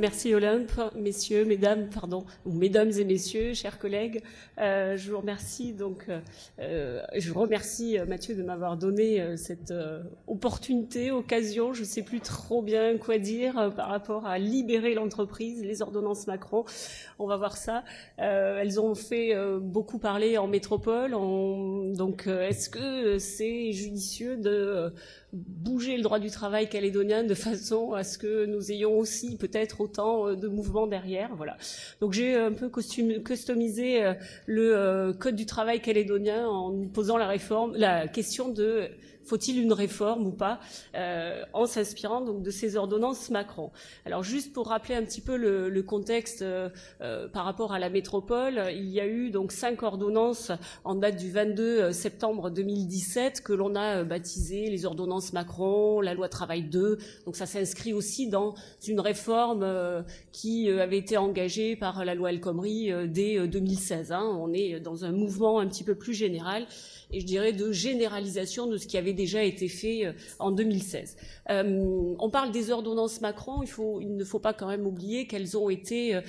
Merci Olympe, messieurs, mesdames, pardon, ou mesdames et messieurs, chers collègues. Je vous remercie je remercie Mathieu de m'avoir donné cette occasion, je ne sais plus trop bien quoi dire par rapport à libérer l'entreprise, les ordonnances Macron. On va voir ça. Elles ont fait beaucoup parler en métropole. Donc, est-ce que c'est judicieux de bouger le droit du travail calédonien de façon à ce que nous ayons aussi peut-être autant de mouvements derrière? Voilà. Donc j'ai un peu customisé le code du travail calédonien en posant la question de faut-il une réforme ou pas, en s'inspirant donc de ces ordonnances Macron. Alors juste pour rappeler un petit peu le contexte par rapport à la métropole, il y a eu donc 5 ordonnances en date du 22 septembre 2017 que l'on a baptisées les ordonnances Macron, la loi travail 2. Donc ça s'inscrit aussi dans une réforme qui avait été engagée par la loi El Khomri dès 2016. On est dans un mouvement un petit peu plus général et je dirais de généralisation de ce qui avait déjà été fait en 2016. On parle des ordonnances Macron, il ne faut pas quand même oublier qu'elles ont fait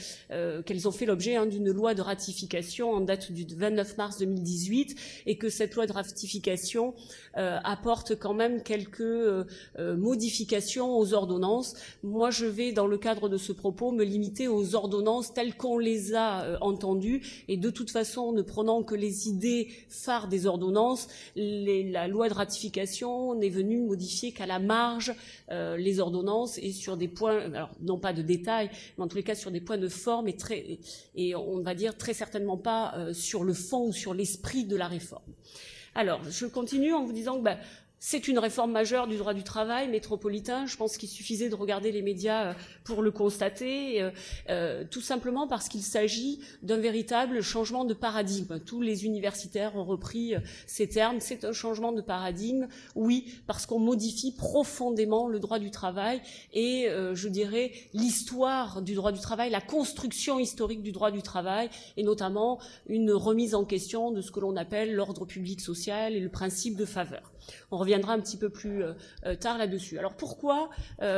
l'objet d'une loi de ratification en date du 29 mars 2018 et que cette loi de ratification apporte quand même quelques modifications aux ordonnances. Moi, je vais, dans le cadre de ce propos, me limiter aux ordonnances telles qu'on les a entendues et de toute façon, ne prenant que les idées phares des ordonnances, la loi de ratification n'est venue modifier qu'à la marge les ordonnances et sur des points, alors non pas de détail, mais en tous les cas sur des points de forme et on va dire très certainement pas sur le fond ou sur l'esprit de la réforme. Alors, je continue en vous disant que c'est une réforme majeure du droit du travail métropolitain. Je pense qu'il suffisait de regarder les médias pour le constater, tout simplement parce qu'il s'agit d'un véritable changement de paradigme. Tous les universitaires ont repris ces termes. C'est un changement de paradigme, oui, parce qu'on modifie profondément le droit du travail et, je dirais, l'histoire du droit du travail, la construction historique du droit du travail, et notamment une remise en question de ce que l'on appelle l'ordre public social et le principe de faveur. On reviendra un petit peu plus tard là-dessus. Alors pourquoi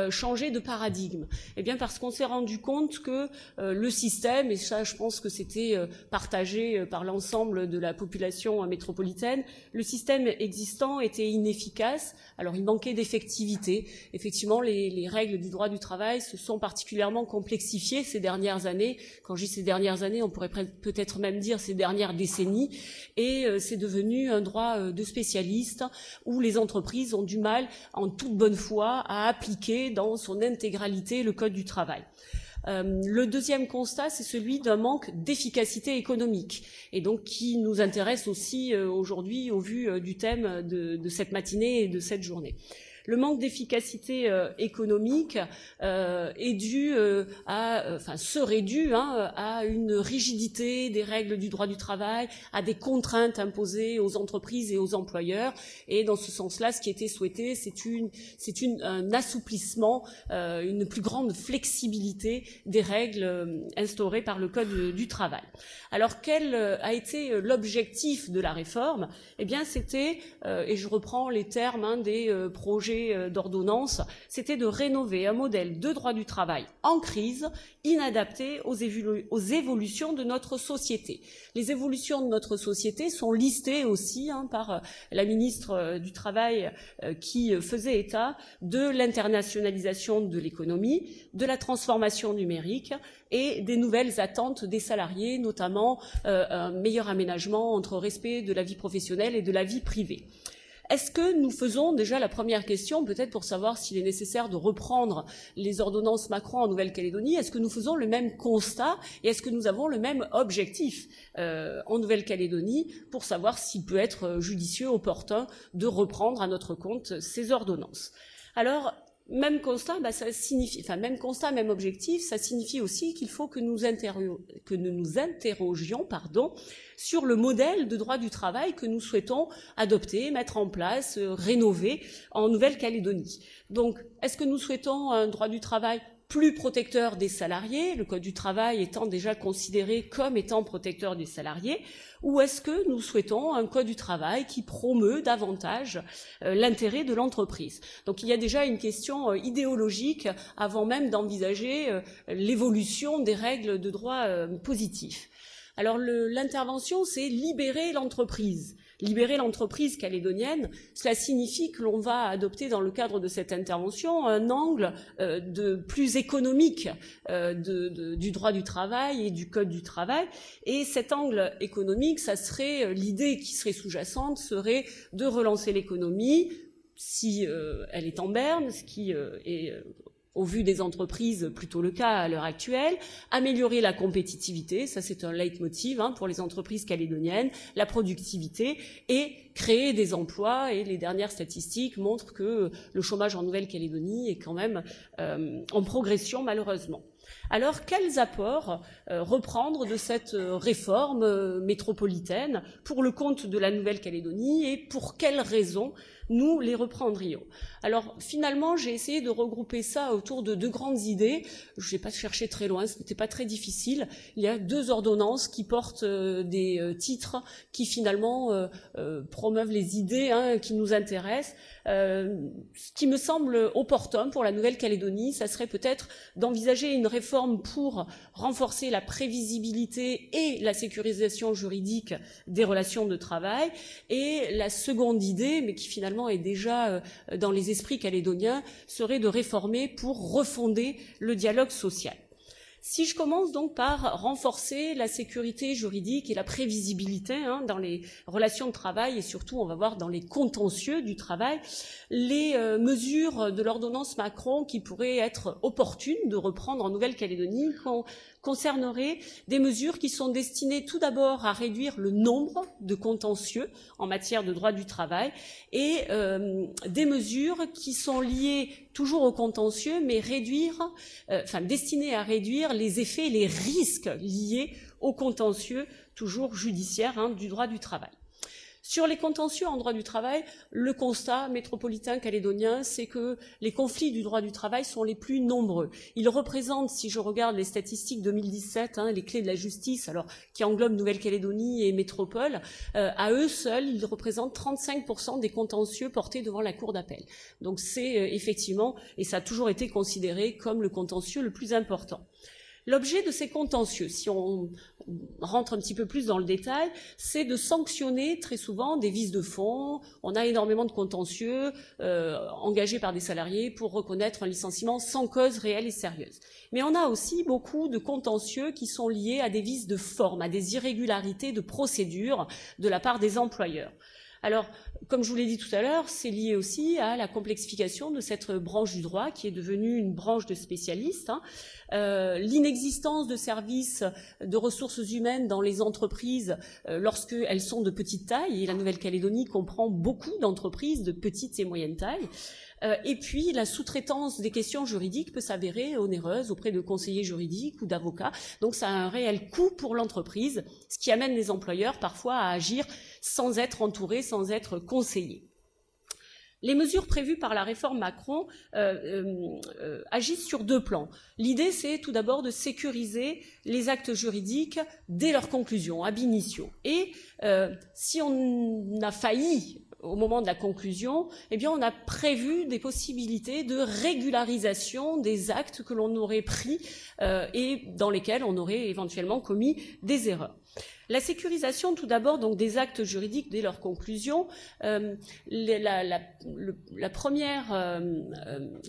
changer de paradigme? Eh bien parce qu'on s'est rendu compte que le système, et ça je pense que c'était partagé par l'ensemble de la population métropolitaine, le système existant était inefficace. Alors il manquait d'effectivité. Effectivement, les règles du droit du travail se sont particulièrement complexifiées ces dernières années. Quand je dis ces dernières années, on pourrait peut-être même dire ces dernières décennies. Et c'est devenu un droit de spécialistes où les entreprises ont du mal, en toute bonne foi, à appliquer dans son intégralité le Code du travail. Le deuxième constat, c'est celui d'un manque d'efficacité économique, et donc qui nous intéresse aussi aujourd'hui au vu du thème de cette matinée et de cette journée. Le manque d'efficacité économique serait dû à une rigidité des règles du droit du travail, à des contraintes imposées aux entreprises et aux employeurs. Et dans ce sens-là, ce qui était souhaité, c'est un assouplissement, une plus grande flexibilité des règles instaurées par le Code du travail. Alors, quel a été l'objectif de la réforme? Eh bien, c'était, et je reprends les termes des projets d'ordonnance, c'était de rénover un modèle de droit du travail en crise, inadapté aux évolutions de notre société. Les évolutions de notre société sont listées aussi par la ministre du Travail qui faisait état de l'internationalisation de l'économie, de la transformation numérique et des nouvelles attentes des salariés, notamment un meilleur aménagement entre respect de la vie professionnelle et de la vie privée. Est-ce que nous faisons déjà la première question, peut-être pour savoir s'il est nécessaire de reprendre les ordonnances Macron en Nouvelle-Calédonie, est-ce que nous faisons le même constat et est-ce que nous avons le même objectif en Nouvelle-Calédonie pour savoir s'il peut être judicieux, opportun de reprendre à notre compte ces ordonnances? Alors, même constat, même constat, même objectif, ça signifie aussi qu'il faut que nous nous interrogions, sur le modèle de droit du travail que nous souhaitons adopter, mettre en place, rénover en Nouvelle-Calédonie. Donc, est-ce que nous souhaitons un droit du travail plus protecteur des salariés, le Code du travail étant déjà considéré comme étant protecteur des salariés, ou est-ce que nous souhaitons un Code du travail qui promeut davantage l'intérêt de l'entreprise? Donc il y a déjà une question idéologique avant même d'envisager l'évolution des règles de droit positif. Alors l'intervention, c'est libérer l'entreprise. Libérer l'entreprise calédonienne, cela signifie que l'on va adopter dans le cadre de cette intervention un angle plus économique du droit du travail et du Code du travail. Et cet angle économique, ça serait l'idée qui serait sous-jacente, serait de relancer l'économie si elle est en berne, ce qui est au vu des entreprises, plutôt le cas à l'heure actuelle, améliorer la compétitivité, ça c'est un leitmotiv pour les entreprises calédoniennes, la productivité et créer des emplois. Et les dernières statistiques montrent que le chômage en Nouvelle-Calédonie est quand même en progression malheureusement. Alors, quels apports reprendre de cette réforme métropolitaine pour le compte de la Nouvelle-Calédonie et pour quelles raisons nous les reprendrions? Alors, finalement, j'ai essayé de regrouper ça autour de deux grandes idées. Je n'ai pas cherché très loin, ce n'était pas très difficile. Il y a deux ordonnances qui portent des titres qui, finalement, promeuvent les idées qui nous intéressent. Ce qui me semble opportun pour la Nouvelle-Calédonie, ça serait peut-être d'envisager une réforme pour renforcer la prévisibilité et la sécurisation juridique des relations de travail. Et la seconde idée, mais qui finalement est déjà dans les esprits calédoniens, serait de réformer pour refonder le dialogue social. Si je commence donc par renforcer la sécurité juridique et la prévisibilité dans les relations de travail et surtout, on va voir, dans les contentieux du travail, les mesures de l'ordonnance Macron qui pourraient être opportunes de reprendre en Nouvelle-Calédonie concerneraient des mesures qui sont destinées tout d'abord à réduire le nombre de contentieux en matière de droit du travail et des mesures qui sont liées toujours au contentieux, mais destinées à réduire les effets et les risques liés au contentieux, toujours judiciaire, du droit du travail. Sur les contentieux en droit du travail, le constat métropolitain calédonien, c'est que les conflits du droit du travail sont les plus nombreux. Ils représentent, si je regarde les statistiques 2017, les clés de la justice, alors qui englobent Nouvelle-Calédonie et métropole, à eux seuls, ils représentent 35% des contentieux portés devant la cour d'appel. Donc c'est effectivement, et ça a toujours été considéré comme le contentieux le plus important. L'objet de ces contentieux, si on rentre un petit peu plus dans le détail, c'est de sanctionner très souvent des vices de fond. On a énormément de contentieux engagés par des salariés pour reconnaître un licenciement sans cause réelle et sérieuse. Mais on a aussi beaucoup de contentieux qui sont liés à des vices de forme, à des irrégularités de procédure de la part des employeurs. Alors, comme je vous l'ai dit tout à l'heure, c'est lié aussi à la complexification de cette branche du droit qui est devenue une branche de spécialistes. L'inexistence de services de ressources humaines dans les entreprises lorsqu'elles sont de petite taille, et la Nouvelle-Calédonie comprend beaucoup d'entreprises de petite et moyenne taille. Et puis, la sous-traitance des questions juridiques peut s'avérer onéreuse auprès de conseillers juridiques ou d'avocats. Donc, ça a un réel coût pour l'entreprise, ce qui amène les employeurs parfois à agir sans être entourés, sans être conseillés. Les mesures prévues par la réforme Macron agissent sur deux plans. L'idée, c'est tout d'abord de sécuriser les actes juridiques dès leur conclusion, ab initio. Et si on a failli au moment de la conclusion, eh bien, on a prévu des possibilités de régularisation des actes que l'on aurait pris et dans lesquels on aurait éventuellement commis des erreurs. La sécurisation, tout d'abord, donc des actes juridiques dès leur conclusion. Le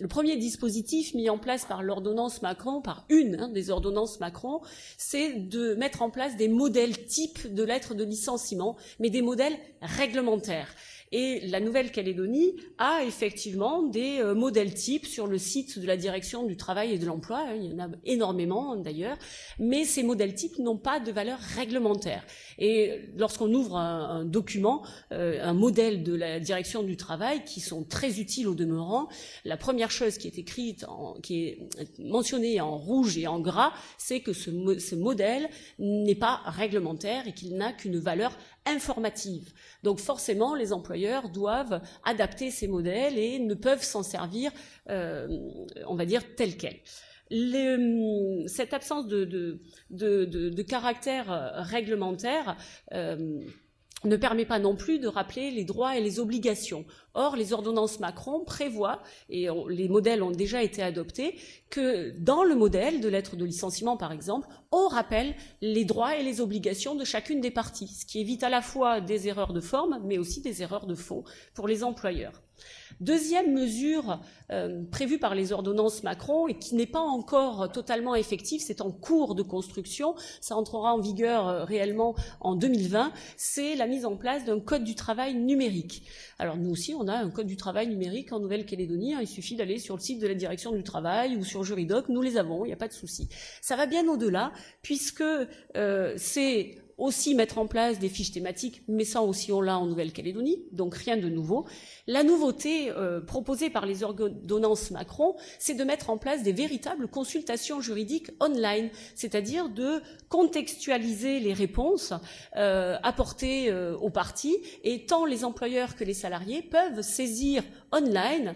premier dispositif mis en place par l'ordonnance Macron, par une des ordonnances Macron, c'est de mettre en place des modèles types de lettres de licenciement, mais des modèles réglementaires. Et la Nouvelle-Calédonie a effectivement des modèles types sur le site de la Direction du Travail et de l'Emploi, il y en a énormément d'ailleurs, mais ces modèles types n'ont pas de valeur réglementaire. Et lorsqu'on ouvre un document, un modèle de la Direction du Travail, qui sont très utiles au demeurant, la première chose qui est écrite, qui est mentionnée en rouge et en gras, c'est que ce modèle n'est pas réglementaire et qu'il n'a qu'une valeur informative. Donc forcément, les employeurs doivent adapter ces modèles et ne peuvent s'en servir, on va dire, tels quels. Cette absence de caractère réglementaire ne permet pas non plus de rappeler les droits et les obligations. Or, les ordonnances Macron prévoient, et les modèles ont déjà été adoptés, que dans le modèle de lettre de licenciement, par exemple, on rappelle les droits et les obligations de chacune des parties, ce qui évite à la fois des erreurs de forme, mais aussi des erreurs de fond pour les employeurs. Deuxième mesure prévue par les ordonnances Macron et qui n'est pas encore totalement effective, c'est en cours de construction, ça entrera en vigueur réellement en 2020, c'est la mise en place d'un code du travail numérique. Alors nous aussi, on a un code du travail numérique en Nouvelle-Calédonie, il suffit d'aller sur le site de la direction du travail ou sur Juridoc, nous les avons, il n'y a pas de souci. Ça va bien au-delà, puisque c'est aussi mettre en place des fiches thématiques, mais ça aussi on l'a en Nouvelle-Calédonie, donc rien de nouveau. La nouveauté proposée par les ordonnances Macron, c'est de mettre en place des véritables consultations juridiques online, c'est-à-dire de contextualiser les réponses apportées aux parties, et tant les employeurs que les salariés peuvent saisir online,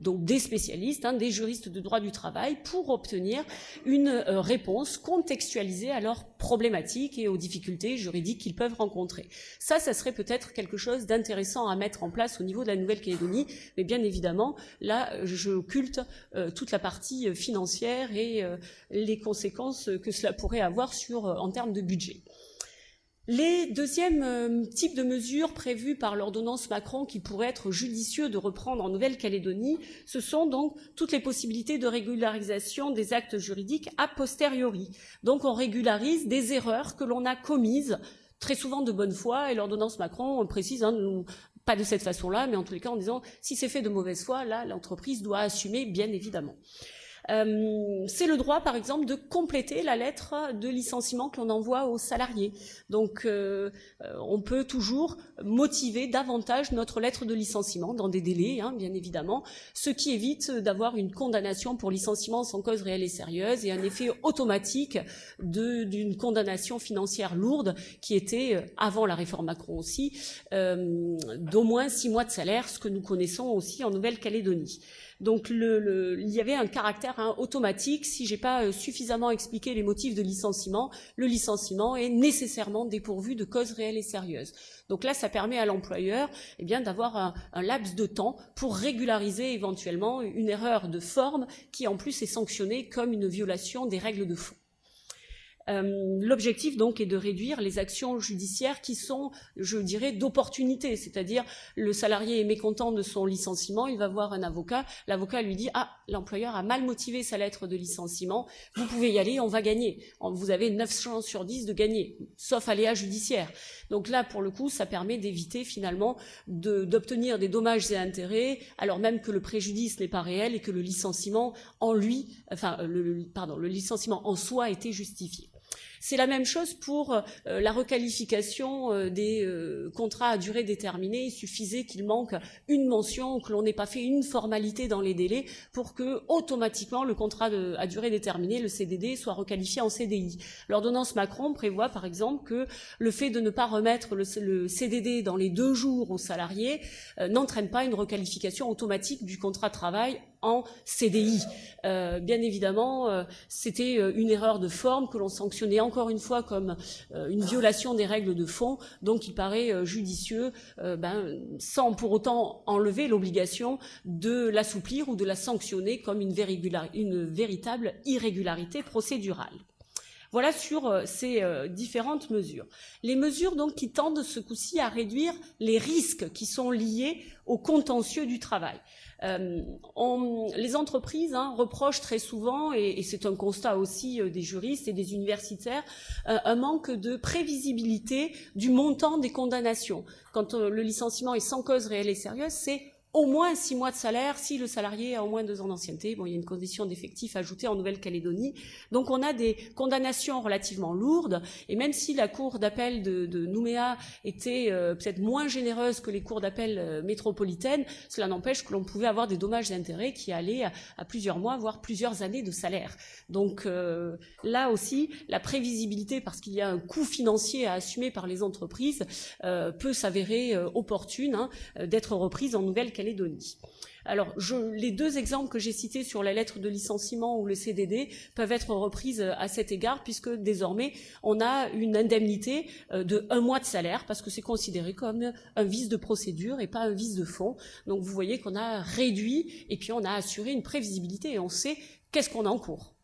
donc des spécialistes, des juristes de droit du travail, pour obtenir une réponse contextualisée à leurs problématiques et aux difficultés juridiques qu'ils peuvent rencontrer. Ça serait peut-être quelque chose d'intéressant à mettre en place au niveau de la Nouvelle-Calédonie, mais bien évidemment, là, je occulte toute la partie financière et les conséquences que cela pourrait avoir en termes de budget. Les deuxièmes types de mesures prévues par l'ordonnance Macron qui pourraient être judicieux de reprendre en Nouvelle-Calédonie, ce sont donc toutes les possibilités de régularisation des actes juridiques a posteriori. Donc on régularise des erreurs que l'on a commises, très souvent de bonne foi, et l'ordonnance Macron précise, pas de cette façon-là, mais en tous les cas en disant si c'est fait de mauvaise foi, là l'entreprise doit assumer bien évidemment. C'est le droit, par exemple, de compléter la lettre de licenciement que l'on envoie aux salariés. Donc, on peut toujours motiver davantage notre lettre de licenciement dans des délais, bien évidemment, ce qui évite d'avoir une condamnation pour licenciement sans cause réelle et sérieuse et un effet automatique d'une condamnation financière lourde qui était, avant la réforme Macron aussi, d'au moins 6 mois de salaire, ce que nous connaissons aussi en Nouvelle-Calédonie. Donc il y avait un caractère automatique. Si j'ai pas suffisamment expliqué les motifs de licenciement, le licenciement est nécessairement dépourvu de cause réelle et sérieuse. Donc là, ça permet à l'employeur d'avoir un laps de temps pour régulariser éventuellement une erreur de forme qui en plus est sanctionnée comme une violation des règles de fond. L'objectif donc est de réduire les actions judiciaires qui sont, je dirais, d'opportunité, c'est-à-dire le salarié est mécontent de son licenciement, il va voir un avocat, l'avocat lui dit « Ah, l'employeur a mal motivé sa lettre de licenciement, vous pouvez y aller, on va gagner. Vous avez 9 chances sur 10 de gagner, sauf aléa judiciaire. » Donc là, pour le coup, ça permet d'éviter finalement d'obtenir des dommages et intérêts, alors même que le préjudice n'est pas réel et que le licenciement en lui, le licenciement en soi était justifié. C'est la même chose pour la requalification des contrats à durée déterminée. Il suffisait qu'il manque une mention ou que l'on n'ait pas fait une formalité dans les délais pour que automatiquement le contrat à durée déterminée, le CDD, soit requalifié en CDI. L'ordonnance Macron prévoit par exemple que le fait de ne pas remettre le CDD dans les 2 jours aux salariés n'entraîne pas une requalification automatique du contrat de travail en CDI. Bien évidemment, c'était une erreur de forme que l'on sanctionnait encore une fois comme une violation des règles de fond, donc il paraît judicieux, sans pour autant enlever l'obligation de l'assouplir ou de la sanctionner comme une véritable irrégularité procédurale. Voilà sur ces différentes mesures. Les mesures donc qui tendent ce coup-ci à réduire les risques qui sont liés au contentieux du travail. Les entreprises reprochent très souvent, et c'est un constat aussi des juristes et des universitaires, un manque de prévisibilité du montant des condamnations. Quand le licenciement est sans cause réelle et sérieuse, c'est au moins 6 mois de salaire si le salarié a au moins 2 ans d'ancienneté. Bon, il y a une condition d'effectif ajoutée en Nouvelle-Calédonie. Donc on a des condamnations relativement lourdes, et même si la cour d'appel de Nouméa était peut-être moins généreuse que les cours d'appel métropolitaines, cela n'empêche que l'on pouvait avoir des dommages et intérêts qui allaient à plusieurs mois, voire plusieurs années de salaire. Donc là aussi, la prévisibilité, parce qu'il y a un coût financier à assumer par les entreprises, peut s'avérer opportune d'être reprise en Nouvelle-Calédonie. Nouvelle-Calédonie. Alors, les deux exemples que j'ai cités sur la lettre de licenciement ou le CDD peuvent être reprises à cet égard, puisque désormais, on a une indemnité de 1 mois de salaire, parce que c'est considéré comme un vice de procédure et pas un vice de fond. Donc, vous voyez qu'on a réduit, et puis on a assuré une prévisibilité, et on sait qu'est-ce qu'on a en cours.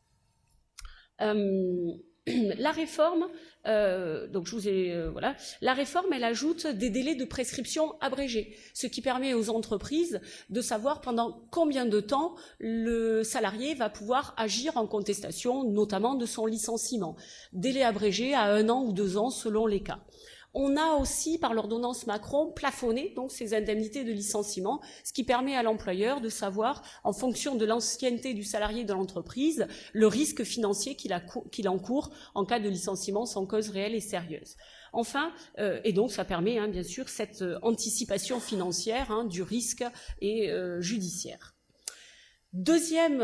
La réforme, donc je vous ai voilà, la réforme, elle ajoute des délais de prescription abrégés, ce qui permet aux entreprises de savoir pendant combien de temps le salarié va pouvoir agir en contestation, notamment de son licenciement. Délai abrégé à 1 an ou 2 ans selon les cas. On a aussi, par l'ordonnance Macron, plafonné donc ces indemnités de licenciement, ce qui permet à l'employeur de savoir, en fonction de l'ancienneté du salarié dans l'entreprise, le risque financier qu'il encourt en cas de licenciement sans cause réelle et sérieuse. Enfin, et donc ça permet bien sûr cette anticipation financière du risque et judiciaire. Deuxième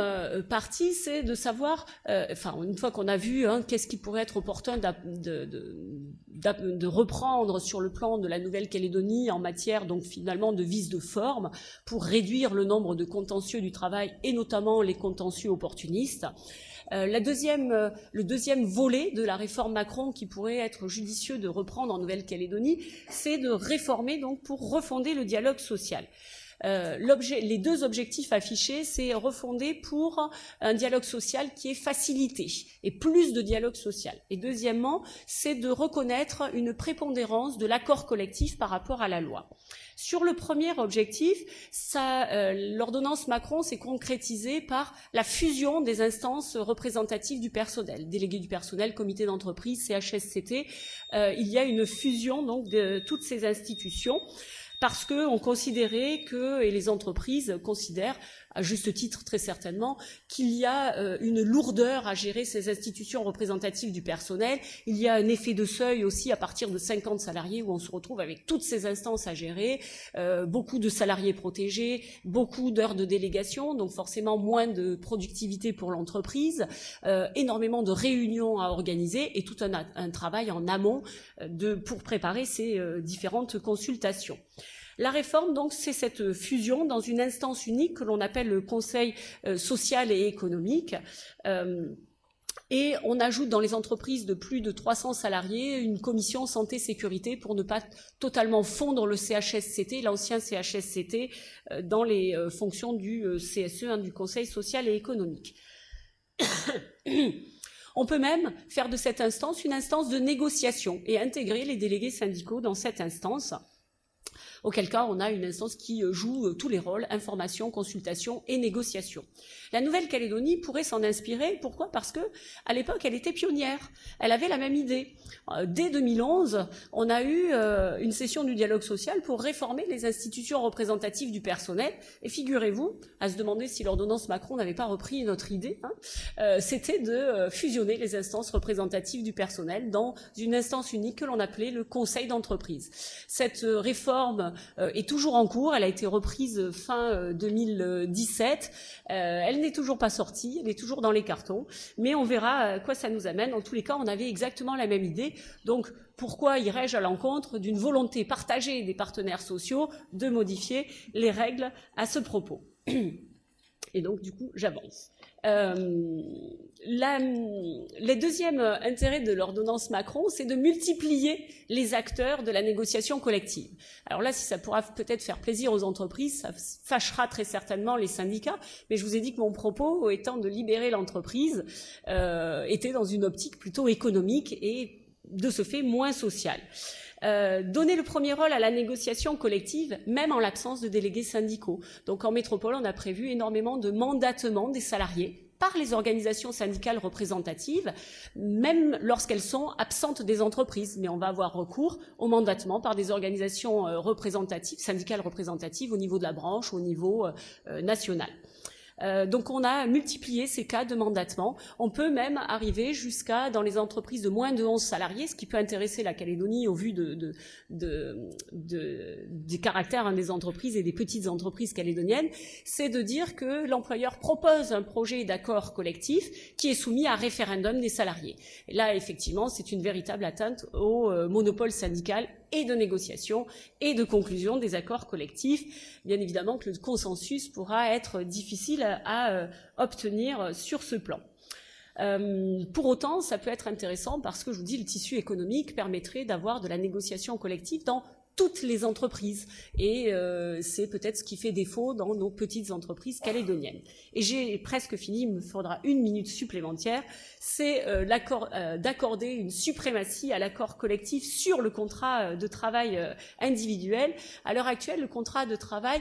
partie, c'est de savoir, une fois qu'on a vu qu'est-ce qui pourrait être opportun de reprendre sur le plan de la Nouvelle-Calédonie en matière donc finalement de vice de forme pour réduire le nombre de contentieux du travail et notamment les contentieux opportunistes. Le deuxième volet de la réforme Macron qui pourrait être judicieux de reprendre en Nouvelle-Calédonie, c'est de réformer donc pour refonder le dialogue social. Les deux objectifs affichés, c'est refonder pour un dialogue social qui est facilité et plus de dialogue social. Et deuxièmement, c'est de reconnaître une prépondérance de l'accord collectif par rapport à la loi. Sur le premier objectif, l'ordonnance Macron s'est concrétisée par la fusion des instances représentatives du personnel, délégués du personnel, comité d'entreprise, CHSCT. Il y a une fusion donc de toutes ces institutions, parce qu'on considérait et les entreprises considèrent, à juste titre très certainement, qu'il y a une lourdeur à gérer ces institutions représentatives du personnel. Il y a un effet de seuil aussi à partir de 50 salariés où on se retrouve avec toutes ces instances à gérer, beaucoup de salariés protégés, beaucoup d'heures de délégation, donc forcément moins de productivité pour l'entreprise, énormément de réunions à organiser et tout un travail en amont pour préparer ces différentes consultations. La réforme, donc, c'est cette fusion dans une instance unique que l'on appelle le Conseil social et économique. Et on ajoute dans les entreprises de plus de 300 salariés une commission santé-sécurité pour ne pas totalement fondre le CHSCT, l'ancien CHSCT, dans les fonctions du CSE, du Conseil social et économique. On peut même faire de cette instance une instance de négociation et intégrer les délégués syndicaux dans cette instance. Auquel cas, on a une instance qui joue tous les rôles, information, consultation et négociation. La Nouvelle-Calédonie pourrait s'en inspirer. Pourquoi ? Parce que à l'époque, elle était pionnière. Elle avait la même idée. Dès 2011, on a eu une session du dialogue social pour réformer les institutions représentatives du personnel. Et figurez-vous, à se demander si l'ordonnance Macron n'avait pas repris notre idée, c'était de fusionner les instances représentatives du personnel dans une instance unique que l'on appelait le Conseil d'entreprise. Cette réforme est toujours en cours, elle a été reprise fin 2017, elle n'est toujours pas sortie, elle est toujours dans les cartons, mais on verra à quoi ça nous amène. En tous les cas, on avait exactement la même idée, donc pourquoi irais-je à l'encontre d'une volonté partagée des partenaires sociaux de modifier les règles à ce propos? Et donc, du coup, j'avance. Le deuxième intérêt de l'ordonnance Macron, c'est de multiplier les acteurs de la négociation collective. Alors là, si ça pourra peut-être faire plaisir aux entreprises, ça fâchera très certainement les syndicats, mais je vous ai dit que mon propos, étant de libérer l'entreprise, était dans une optique plutôt économique et de ce fait moins sociale. Donner le premier rôle à la négociation collective, même en l'absence de délégués syndicaux. Donc en métropole, on a prévu énormément de mandatements des salariés par les organisations syndicales représentatives, même lorsqu'elles sont absentes des entreprises. Mais on va avoir recours au mandatement par des organisations représentatives, syndicales représentatives au niveau de la branche, au niveau national. Donc on a multiplié ces cas de mandatement. On peut même arriver jusqu'à, dans les entreprises de moins de 11 salariés, ce qui peut intéresser la Calédonie au vu des caractères des entreprises et des petites entreprises calédoniennes, c'est de dire que l'employeur propose un projet d'accord collectif qui est soumis à référendum des salariés. Et là, effectivement, c'est une véritable atteinte au monopole syndical et de négociation et de conclusion des accords collectifs. Bien évidemment que le consensus pourra être difficile à obtenir sur ce plan. Pour autant, ça peut être intéressant parce que, je vous dis, le tissu économique permettrait d'avoir de la négociation collective dans toutes les entreprises. Et c'est peut-être ce qui fait défaut dans nos petites entreprises calédoniennes. Et j'ai presque fini, il me faudra 1 minute supplémentaire. C'est d'accorder une suprématie à l'accord collectif sur le contrat de travail individuel. À l'heure actuelle, le contrat de travail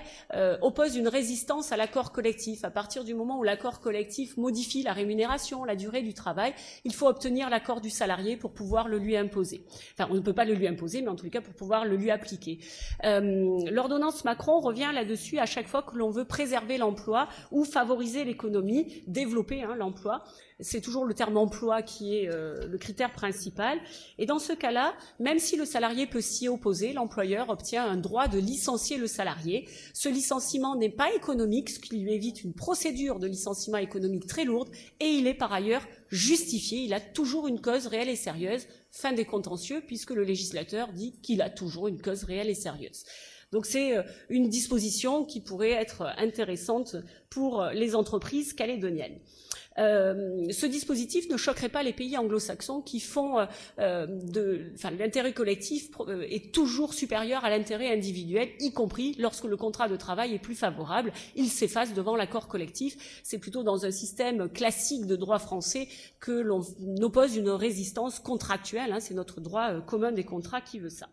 oppose une résistance à l'accord collectif. À partir du moment où l'accord collectif modifie la rémunération, la durée du travail, il faut obtenir l'accord du salarié pour pouvoir le lui imposer. Enfin, on ne peut pas le lui imposer, mais en tout cas pour pouvoir le lui appliquer. L'ordonnance Macron revient là-dessus à chaque fois que l'on veut préserver l'emploi ou favoriser l'économie, développer l'emploi. C'est toujours le terme emploi qui est le critère principal. Et dans ce cas-là, même si le salarié peut s'y opposer, l'employeur obtient un droit de licencier le salarié. Ce licenciement n'est pas économique, ce qui lui évite une procédure de licenciement économique très lourde, et il est par ailleurs justifié. Il a toujours une cause réelle et sérieuse. Fin des contentieux, puisque le législateur dit qu'il a toujours une cause réelle et sérieuse. Donc c'est une disposition qui pourrait être intéressante pour les entreprises calédoniennes. Ce dispositif ne choquerait pas les pays anglo-saxons qui font l'intérêt collectif est toujours supérieur à l'intérêt individuel, y compris lorsque le contrat de travail est plus favorable. Il s'efface devant l'accord collectif. C'est plutôt dans un système classique de droit français que l'on oppose une résistance contractuelle. C'est notre droit commun des contrats qui veut ça.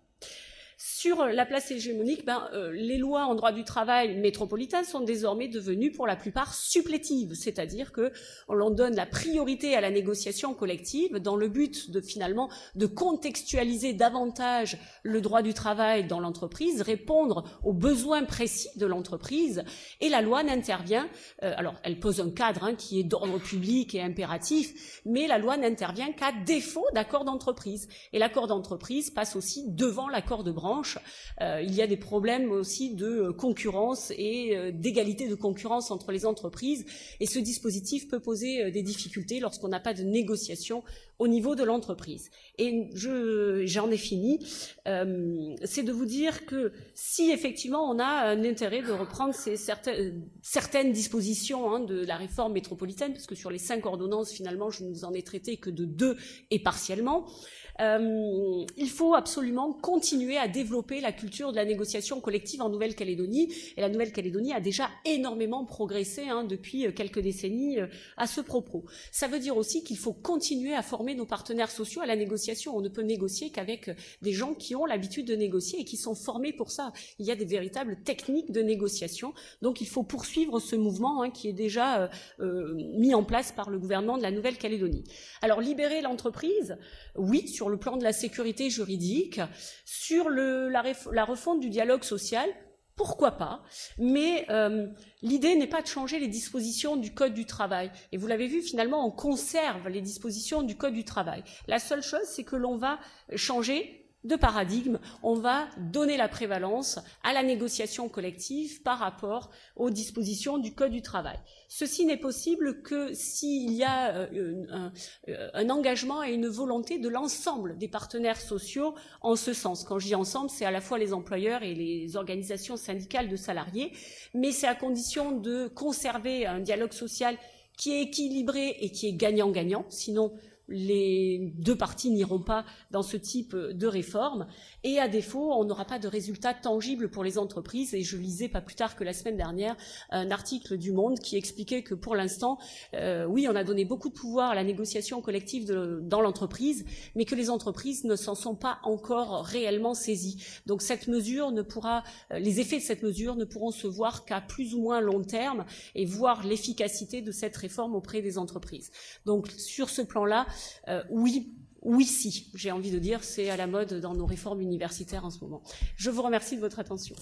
Sur la place hégémonique, les lois en droit du travail métropolitain sont désormais devenues pour la plupart supplétives, c'est-à-dire que l'on donne la priorité à la négociation collective dans le but de finalement de contextualiser davantage le droit du travail dans l'entreprise, répondre aux besoins précis de l'entreprise, et la loi n'intervient, alors elle pose un cadre qui est d'ordre public et impératif, mais la loi n'intervient qu'à défaut d'accord d'entreprise, et l'accord d'entreprise passe aussi devant l'accord de branche. Il y a des problèmes aussi de concurrence et d'égalité de concurrence entre les entreprises, et ce dispositif peut poser des difficultés lorsqu'on n'a pas de négociation au niveau de l'entreprise. Et j'en ai fini. C'est de vous dire que si effectivement on a un intérêt de reprendre certaines dispositions de la réforme métropolitaine, parce que sur les 5 ordonnances, finalement, je ne vous en ai traité que de 2 et partiellement, il faut absolument continuer à développer la culture de la négociation collective en Nouvelle-Calédonie. Et la Nouvelle-Calédonie a déjà énormément progressé depuis quelques décennies à ce propos. Ça veut dire aussi qu'il faut continuer à former nos partenaires sociaux à la négociation. On ne peut négocier qu'avec des gens qui ont l'habitude de négocier et qui sont formés pour ça. Il y a des véritables techniques de négociation. Donc il faut poursuivre ce mouvement qui est déjà mis en place par le gouvernement de la Nouvelle-Calédonie. Alors libérer l'entreprise, oui, sur le plan de la sécurité juridique, sur la refonte du dialogue social, pourquoi pas, mais l'idée n'est pas de changer les dispositions du Code du travail. Et vous l'avez vu, finalement, on conserve les dispositions du Code du travail. La seule chose, c'est que l'on va changer de paradigme, on va donner la prévalence à la négociation collective par rapport aux dispositions du Code du travail. Ceci n'est possible que s'il y a un engagement et une volonté de l'ensemble des partenaires sociaux en ce sens. Quand je dis ensemble, c'est à la fois les employeurs et les organisations syndicales de salariés, mais c'est à condition de conserver un dialogue social qui est équilibré et qui est gagnant-gagnant, sinon les 2 parties n'iront pas dans ce type de réforme, et à défaut, on n'aura pas de résultats tangibles pour les entreprises. Et je lisais pas plus tard que la semaine dernière un article du Monde qui expliquait que pour l'instant, oui, on a donné beaucoup de pouvoir à la négociation collective dans l'entreprise, mais que les entreprises ne s'en sont pas encore réellement saisies. Donc cette mesure ne pourra, les effets de cette mesure ne pourront se voir qu'à plus ou moins long terme, et voir l'efficacité de cette réforme auprès des entreprises. Donc sur ce plan-là, oui, si, j'ai envie de dire, c'est à la mode dans nos réformes universitaires en ce moment. Je vous remercie de votre attention.